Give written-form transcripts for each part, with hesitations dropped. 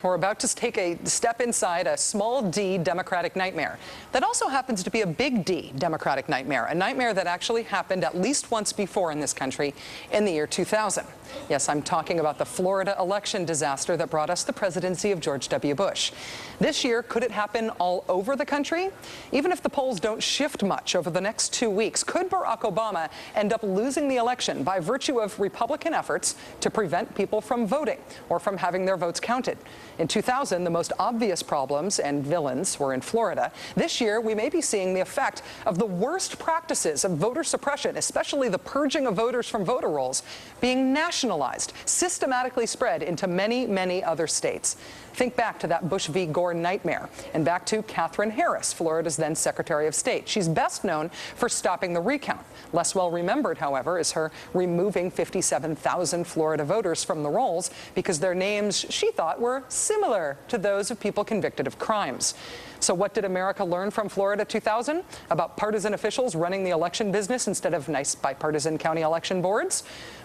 We're about to take a step inside a small d Democratic nightmare that also happens to be a big D Democratic nightmare, a nightmare that actually happened at least once before in this country in the year 2000. Yes, I'm talking about the Florida election disaster that brought us the presidency of George W. Bush. This year, could it happen all over the country? Even if the polls don't shift much over the next 2 weeks, could Barack Obama end up losing the election by virtue of Republican efforts to prevent people from voting or from having their votes counted? In 2000, the most obvious problems and villains were in Florida. This year, we may be seeing the effect of the worst practices of voter suppression, especially the purging of voters from voter rolls, being nationalized, systematically spread into many, many other states. Think back to that Bush v. Gore nightmare, and back to Katherine Harris, Florida's then Secretary of State. She's best known for stopping the recount. Less well remembered, however, is her removing 57,000 Florida voters from the rolls because their names, she thought, were similar to those of people convicted of crimes. So what did America learn from Florida 2000 about partisan officials running the election business instead of nice bipartisan county election boards?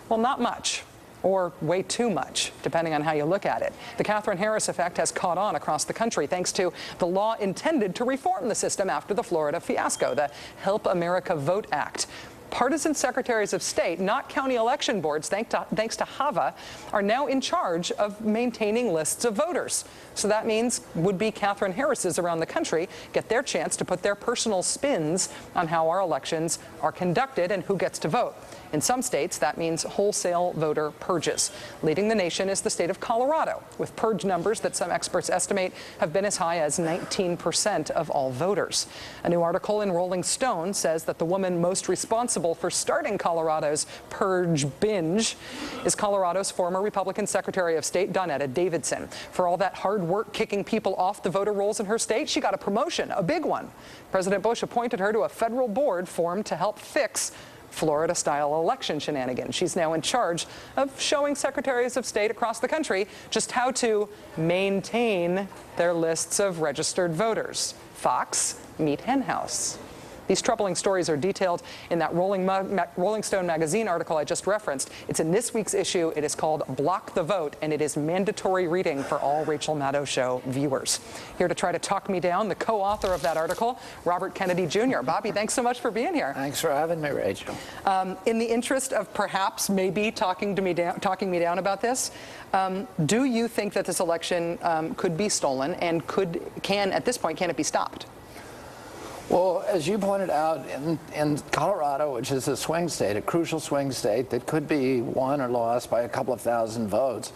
Well, not much. Or way too much, depending on how you look at it. The Katherine Harris effect has caught on across the country thanks to the law intended to reform the system after the Florida fiasco, the Help America Vote Act. Partisan secretaries of state, not county election boards, thanks to HAVA, are now in charge of maintaining lists of voters. So that means would-be Katherine Harrises around the country get their chance to put their personal spins on how our elections are conducted and who gets to vote. In some states, that means wholesale voter purges. Leading the nation is the state of Colorado, with purge numbers that some experts estimate have been as high as 19% of all voters. A new article in Rolling Stone says that the woman most responsible for starting Colorado's purge binge is Colorado's former Republican Secretary of State, Donetta Davidson. For all that hard work kicking people off the voter rolls in her state, she got a promotion, a big one. President Bush appointed her to a federal board formed to help fix Florida-style election shenanigans. She's now in charge of showing secretaries of state across the country just how to maintain their lists of registered voters. Fox, meet Henhouse. These troubling stories are detailed in that Rolling Stone magazine article I just referenced. It's in this week's issue. It is called Block the Vote, and it is mandatory reading for all Rachel Maddow Show viewers. Here to try to talk me down, the co-author of that article, Robert Kennedy Jr. Bobby, thanks so much for being here. Thanks for having me, Rachel. In the interest of perhaps maybe talking me down about this, do you think that this election could be stolen and at this point, can it be stopped? Well, as you pointed out, in Colorado, which is a swing state, a crucial swing state that could be won or lost by a couple of thousand votes,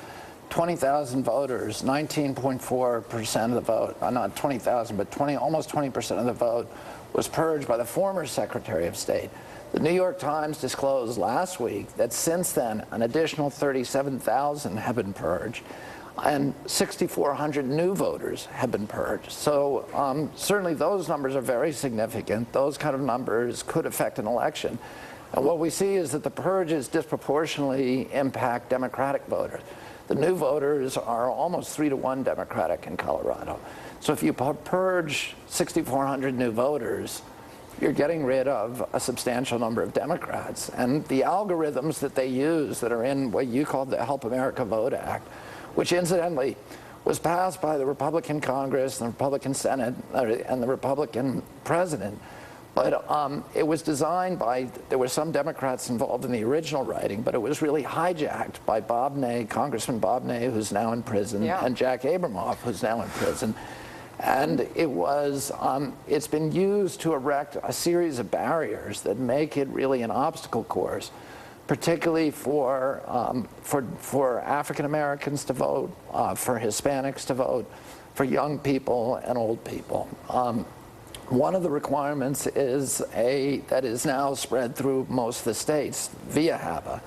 20,000 voters, 19.4% of the vote, not 20,000, but almost 20% of the vote was purged by the former Secretary of State. The New York Times disclosed last week that since then, an additional 37,000 have been purged, and 6,400 new voters have been purged. So certainly those numbers are very significant. Those kind of numbers could affect an election. And what we see is that the purges disproportionately impact Democratic voters. The new voters are almost 3-to-1 Democratic in Colorado. So if you purge 6,400 new voters, you're getting rid of a substantial number of Democrats. And the algorithms that they use that are in what you call the Help America Vote Act, which incidentally was passed by the Republican Congress and the Republican Senate and the Republican President. But it was designed by, there were some Democrats involved in the original writing, but it was really hijacked by Bob Ney, Congressman Bob Ney, who's now in prison, and Jack Abramoff, who's now in prison. And it's been used to erect a series of barriers that make it really an obstacle course, particularly for African Americans to vote, for Hispanics to vote, for young people and old people. One of the requirements that is now spread through most of the states via HAVA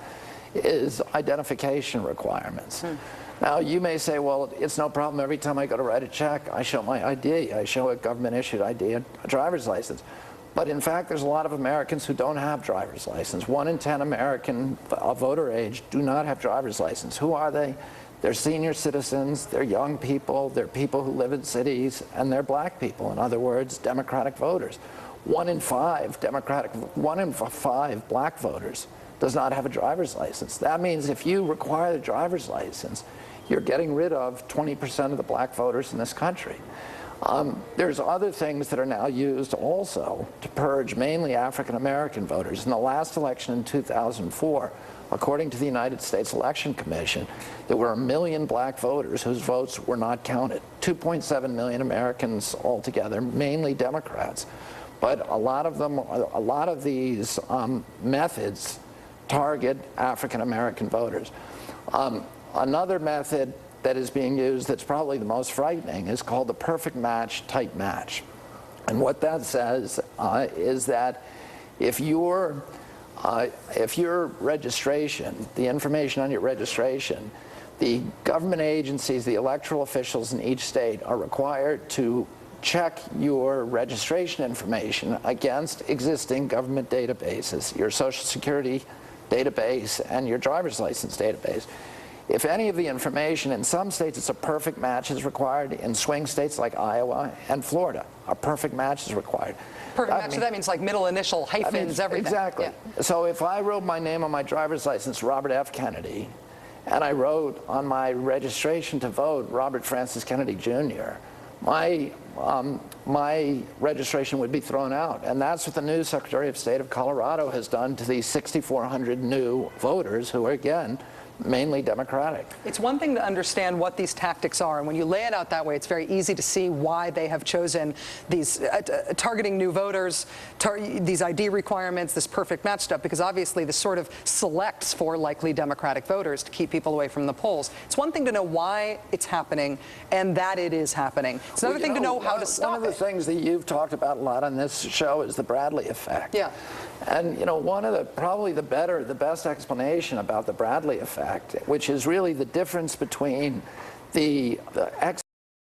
is identification requirements. Now, you may say, well, it's no problem. Every time I go to write a check, I show my ID. I show a government-issued ID, a driver's license. But in fact, there's a lot of Americans who don't have driver's license. 1 in 10 American of voter age do not have driver's license. Who are they? They're senior citizens, they're young people, they're people who live in cities, and they're black people. In other words, Democratic voters. 1 in 5 black voters does not have a driver's license. That means if you require a driver's license, you're getting rid of 20% of the black voters in this country. There's other things that are now used also to purge mainly African American voters. In the last election in 2004, according to the United States Election Commission, there were 1 million black voters whose votes were not counted. 2.7 million Americans altogether, mainly Democrats. But a lot of these methods target African American voters. Another method that is being used that's probably the most frightening is called the perfect match type match. And what that says is that if your registration, the information on your registration, the government agencies, the electoral officials in each state are required to check your registration information against existing government databases, your Social Security database and your driver's license database. If any of the information, in some states it's a perfect match is required, in swing states like Iowa and Florida, a perfect match is required. Perfect match, so that means like middle initial, hyphens, everything. Exactly. Yeah. So if I wrote my name on my driver's license, Robert F. Kennedy, and I wrote on my registration to vote, Robert Francis Kennedy Jr., my registration would be thrown out. And that's what the new Secretary of State of Colorado has done to these 6,400 new voters who are, again, mainly Democratic. It's one thing to understand what these tactics are, and when you lay it out that way, it's very easy to see why they have chosen these targeting new voters, these ID requirements, this perfect match stuff, because obviously this sort of selects for likely Democratic voters to keep people away from the polls. It's one thing to know why it's happening and that it is happening. It's another thing to know how to stop it. One of the things that you've talked about a lot on this show is the Bradley effect. Yeah. And one of the best explanation about the Bradley effect, which is really the difference between the